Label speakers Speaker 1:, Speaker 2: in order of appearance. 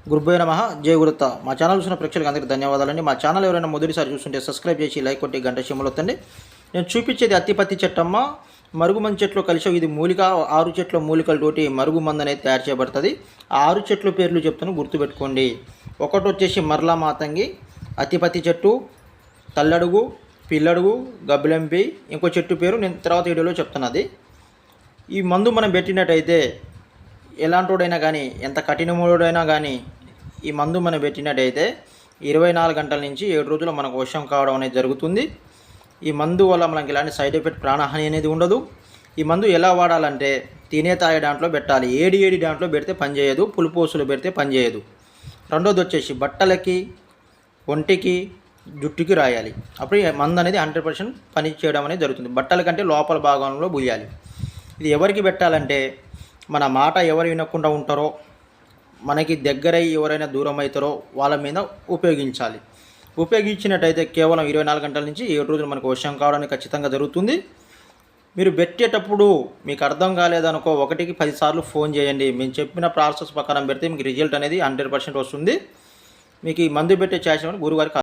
Speaker 1: గురుభ్యో నమః. జై గురుత్త. మా ఛానల్ చూసిన ప్రేక్షకులకు అందరికీ ధన్యవాదాలండి. మా ఛానల్ ఎవరైనా మొదటిసారి చూస్తుంటే సబ్స్క్రైబ్ చేసి లైక్ కొట్టి గంట సింబల్ ఒత్తండి. నేను చూపించేది అత్తిపత్తి చెట్టమ్మ. మరుగుమంది చెట్లు కలిసి ఇది మూలిక 6 చెట్ల మూలికలతోటి మరుగుమందు అనేది తయారు చేయబడుతుంది. ఆ 6 చెట్ల పేర్లు చెప్తాను, గుర్తుపెట్టుకోండి. ఒకటి వచ్చేసి మరలా మాతంగి, అత్తిపత్తి చెట్టు, తల్లడుగు, పిల్లడుగు, గబ్బిలంపి. ఇంకో చెట్టు పేరు నేను తర్వాత వీడియోలో చెప్తున్నది. ఈ మందు మనం పెట్టినట్టయితే ఎలాంటోడైనా కానీ, ఎంత కఠినముడైనా కానీ ఈ మందు మనం పెట్టినట్టయితే 24 గంటల నుంచి 7 రోజులు మనకు వశం కావడం అనేది జరుగుతుంది. ఈ మందు వల్ల మనకి ఇలాంటి సైడ్ ఎఫెక్ట్, ప్రాణహాని అనేది ఉండదు. ఈ మందు ఎలా వాడాలంటే తినే తాగే దాంట్లో పెట్టాలి. ఏడి దాంట్లో పెడితే పనిచేయదు, పులిపోసులు పెడితే పనిచేయదు. రెండోది వచ్చేసి బట్టలకి, ఒంటికి, జుట్టుకి రాయాలి. అప్పుడు ఈ మందు అనేది 100% పని చేయడం అనేది జరుగుతుంది. బట్టల కంటే లోపల భాగంలో బుయ్యాలి. ఇది ఎవరికి పెట్టాలంటే మన మాట ఎవరు వినకుండా ఉంటారో, మనకి దగ్గరై ఎవరైనా దూరం అవుతారో వాళ్ళ మీద ఉపయోగించాలి. ఉపయోగించినట్టయితే కేవలం 24 గంటల నుంచి 7 రోజులు మనకు వశం కావడానికి ఖచ్చితంగా జరుగుతుంది. మీరు పెట్టేటప్పుడు మీకు అర్థం కాలేదనుకో 1కి 10 సార్లు ఫోన్ చేయండి. మేము చెప్పిన ప్రాసెస్ ప్రకారం పెడితే మీకు రిజల్ట్ అనేది 100% వస్తుంది. మీకు ఈ మందు పెట్టే ఛాయిస్ గురుగారికి